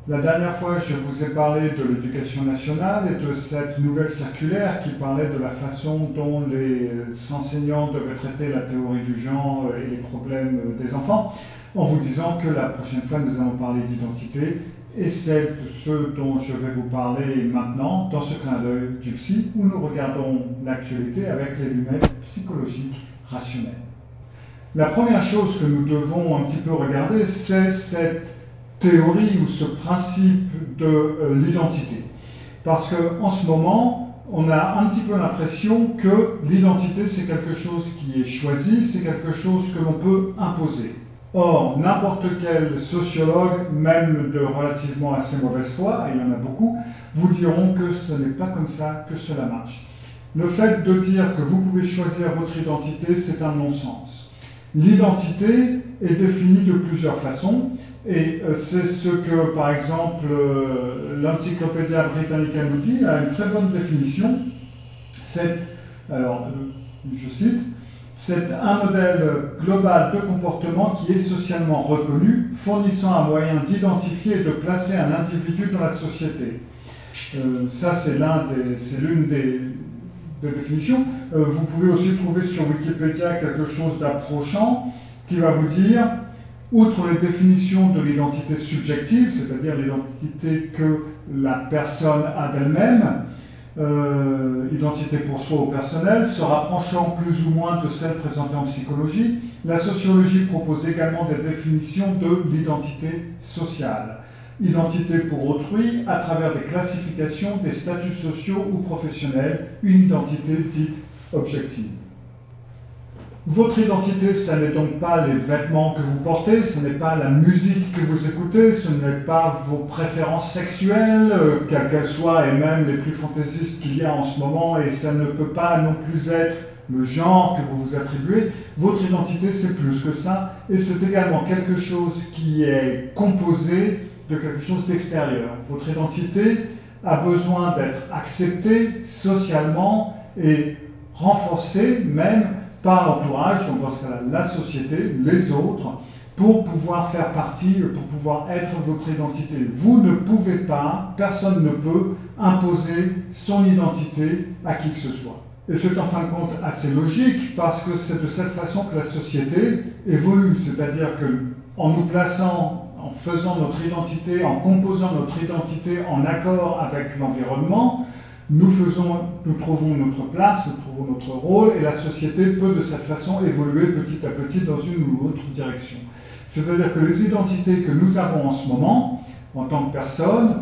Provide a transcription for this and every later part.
La dernière fois, je vous ai parlé de l'éducation nationale et de cette nouvelle circulaire qui parlait de la façon dont les enseignants devaient traiter la théorie du genre et les problèmes des enfants, en vous disant que la prochaine fois, nous allons parler d'identité, et c'est de ce dont je vais vous parler maintenant, dans ce clin d'œil du psy, où nous regardons l'actualité avec les lunettes psychologiques rationnelles. La première chose que nous devons un petit peu regarder, c'est cette théorie ou ce principe de l'identité. Parce qu'en ce moment, on a un petit peu l'impression que l'identité, c'est quelque chose qui est choisi, c'est quelque chose que l'on peut imposer. Or, n'importe quel sociologue, même de relativement assez mauvaise foi, et il y en a beaucoup, vous diront que ce n'est pas comme ça que cela marche. Le fait de dire que vous pouvez choisir votre identité, c'est un non-sens. L'identité est définie de plusieurs façons, et c'est ce que, par exemple, l'Encyclopédia Britannica nous dit, a une très bonne définition. Alors, je cite, c'est un modèle global de comportement qui est socialement reconnu, fournissant un moyen d'identifier et de placer un individu dans la société. Ça, c'est l'une des définitions. Vous pouvez aussi trouver sur Wikipédia quelque chose d'approchant qui va vous dire, outre les définitions de l'identité subjective, c'est-à-dire l'identité que la personne a d'elle-même, identité pour soi ou personnelle, se rapprochant plus ou moins de celle présentée en psychologie, la sociologie propose également des définitions de l'identité sociale. Identité pour autrui à travers des classifications des statuts sociaux ou professionnels, une identité dite objective. Votre identité, ce n'est donc pas les vêtements que vous portez, ce n'est pas la musique que vous écoutez, ce n'est pas vos préférences sexuelles, quelles qu'elles soient, et même les plus fantaisistes qu'il y a en ce moment, et ça ne peut pas non plus être le genre que vous vous attribuez. Votre identité, c'est plus que ça, et c'est également quelque chose qui est composé de quelque chose d'extérieur. Votre identité a besoin d'être acceptée socialement et renforcée même par l'entourage, donc dans ce cas-là, la société, les autres, pour pouvoir faire partie, pour pouvoir être votre identité. Vous ne pouvez pas, personne ne peut imposer son identité à qui que ce soit. Et c'est en fin de compte assez logique parce que c'est de cette façon que la société évolue, c'est-à-dire qu'en nous plaçant, en faisant notre identité, en composant notre identité en accord avec l'environnement, nous trouvons notre place, nous trouvons notre rôle, et la société peut de cette façon évoluer petit à petit dans une ou l'autre direction. C'est-à-dire que les identités que nous avons en ce moment, en tant que personnes,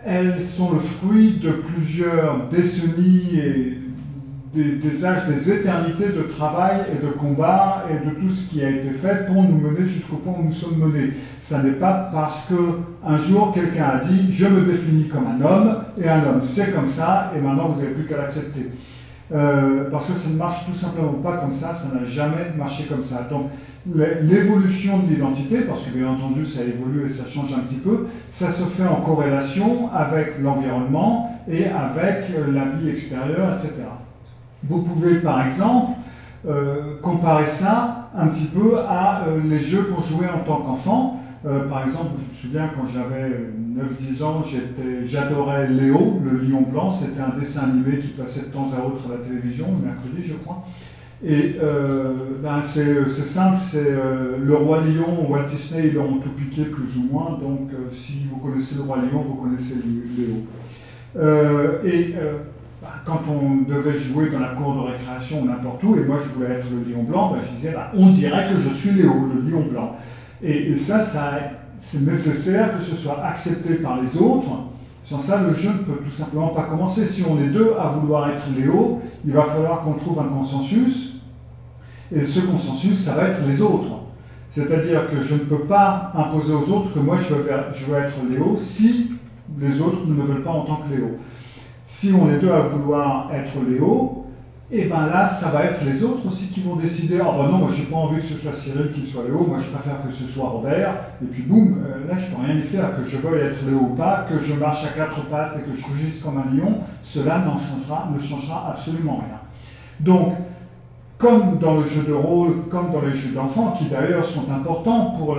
elles sont le fruit de plusieurs décennies et des âges, des éternités de travail et de combat et de tout ce qui a été fait pour nous mener jusqu'au point où nous sommes menés. Ça n'est pas parce qu'un jour quelqu'un a dit « je me définis comme un homme » et un homme c'est comme ça et maintenant vous n'avez plus qu'à l'accepter. Parce que ça ne marche tout simplement pas comme ça n'a jamais marché comme ça. Donc l'évolution de l'identité, parce que bien entendu ça évolue et ça change un petit peu, ça se fait en corrélation avec l'environnement et avec la vie extérieure, etc. Vous pouvez par exemple comparer ça un petit peu à les jeux qu'on jouait en tant qu'enfant. Par exemple, je me souviens quand j'avais 9-10 ans, j'adorais Léo, le lion blanc. C'était un dessin animé qui passait de temps à autre à la télévision, le mercredi je crois. Et c'est simple, c'est le roi lion, Walt Disney, ils l'ont tout piqué plus ou moins, donc si vous connaissez le roi lion, vous connaissez Léo. Quand on devait jouer dans la cour de récréation ou n'importe où, et moi je voulais être le lion blanc, je disais, on dirait que je suis Léo, le lion blanc. Et ça c'est nécessaire que ce soit accepté par les autres. Sans ça, le jeu ne peut tout simplement pas commencer. Si on est deux à vouloir être Léo, il va falloir qu'on trouve un consensus. Et ce consensus, ça va être les autres. C'est-à-dire que je ne peux pas imposer aux autres que moi je veux être Léo si les autres ne me veulent pas en tant que Léo. Si on est deux à vouloir être Léo, et bien là, ça va être les autres aussi qui vont décider. Ah ben non, moi j'ai pas envie que ce soit Cyril qui soit Léo, moi je préfère que ce soit Robert, et puis boum, là je peux rien y faire, que je veuille être Léo ou pas, que je marche à quatre pattes et que je rugisse comme un lion, cela ne changera absolument rien. Donc, comme dans le jeu de rôle, comme dans les jeux d'enfants, qui d'ailleurs sont importants pour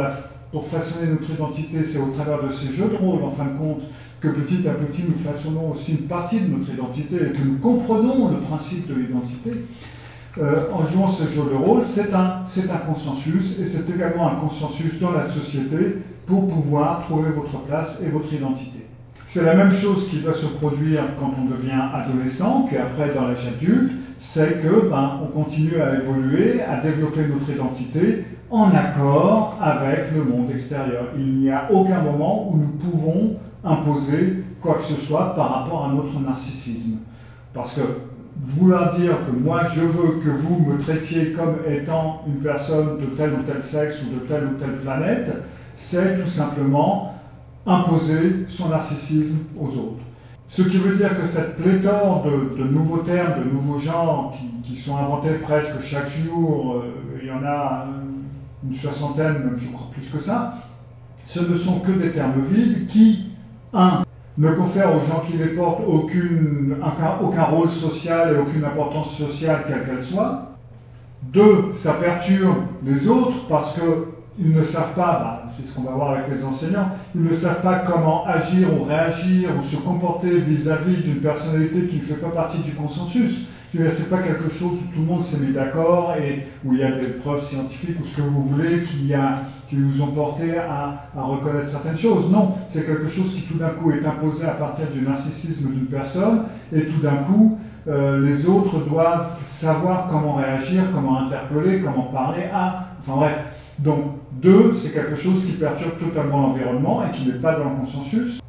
pour façonner notre identité, c'est au travers de ces jeux de rôle, en fin de compte, que petit à petit nous façonnons aussi une partie de notre identité et que nous comprenons le principe de l'identité. En jouant ce jeu de rôle, c'est un consensus, et c'est également un consensus dans la société pour pouvoir trouver votre place et votre identité. C'est la même chose qui doit se produire quand on devient adolescent, puis après dans l'âge adulte, c'est que on continue à évoluer, à développer notre identité en accord avec le monde extérieur. Il n'y a aucun moment où nous pouvons imposer quoi que ce soit par rapport à notre narcissisme. Parce que vouloir dire que moi je veux que vous me traitiez comme étant une personne de tel ou tel sexe ou de telle ou telle planète, c'est tout simplement imposer son narcissisme aux autres. Ce qui veut dire que cette pléthore de nouveaux termes, de nouveaux genres qui sont inventés presque chaque jour, il y en a une soixantaine, même je crois plus que ça, ce ne sont que des termes vides qui, ne confèrent aux gens qui les portent aucun rôle social et aucune importance sociale quelle qu'elle soit. 2, ça perturbe les autres parce qu'ils ne savent pas, c'est ce qu'on va voir avec les enseignants, ils ne savent pas comment agir ou réagir ou se comporter vis-à-vis d'une personnalité qui ne fait pas partie du consensus. Je veux dire, c'est pas quelque chose où tout le monde s'est mis d'accord et où il y a des preuves scientifiques ou ce que vous voulez qui vous ont porté à reconnaître certaines choses. Non, c'est quelque chose qui tout d'un coup est imposé à partir du narcissisme d'une personne et tout d'un coup, les autres doivent savoir comment réagir, comment interpeller, comment parler à... Enfin bref, donc 2, c'est quelque chose qui perturbe totalement l'environnement et qui n'est pas dans le consensus.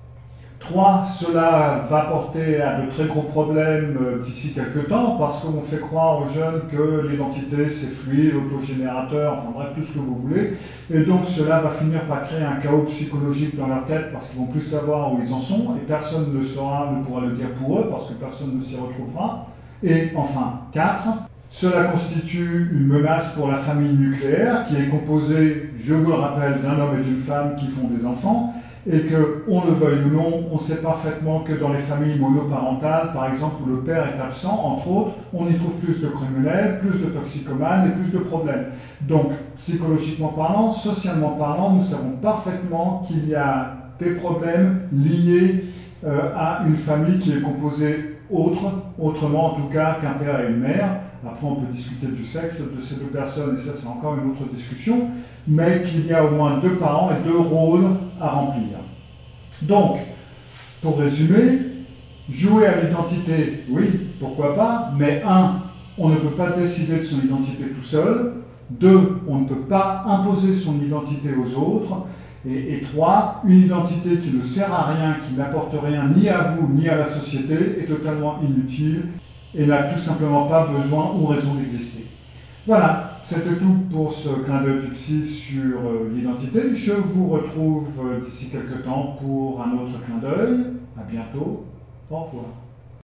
3, cela va porter à de très gros problèmes d'ici quelques temps parce qu'on fait croire aux jeunes que l'identité c'est fluide, autogénérateur, enfin bref, tout ce que vous voulez. Et donc cela va finir par créer un chaos psychologique dans leur tête parce qu'ils vont plus savoir où ils en sont et personne ne pourra le dire pour eux parce que personne ne s'y retrouvera. Et enfin, 4, cela constitue une menace pour la famille nucléaire qui est composée, je vous le rappelle, d'un homme et d'une femme qui font des enfants. Et que, on le veuille ou non, on sait parfaitement que dans les familles monoparentales, par exemple, où le père est absent, entre autres, on y trouve plus de criminels, plus de toxicomanes et plus de problèmes. Donc, psychologiquement parlant, socialement parlant, nous savons parfaitement qu'il y a des problèmes liés à une famille qui est composée autrement en tout cas qu'un père et une mère. Après, on peut discuter du sexe de ces deux personnes, et ça, c'est encore une autre discussion, mais qu'il y a au moins 2 parents et 2 rôles à remplir. Donc, pour résumer, jouer à l'identité, oui, pourquoi pas, mais 1, on ne peut pas décider de son identité tout seul, 2, on ne peut pas imposer son identité aux autres, et 3, une identité qui ne sert à rien, qui n'apporte rien ni à vous ni à la société, est totalement inutile et n'a tout simplement pas besoin ou raison d'exister. Voilà, c'était tout pour ce clin d'œil du psy sur l'identité. Je vous retrouve d'ici quelques temps pour un autre clin d'œil. À bientôt. Au revoir.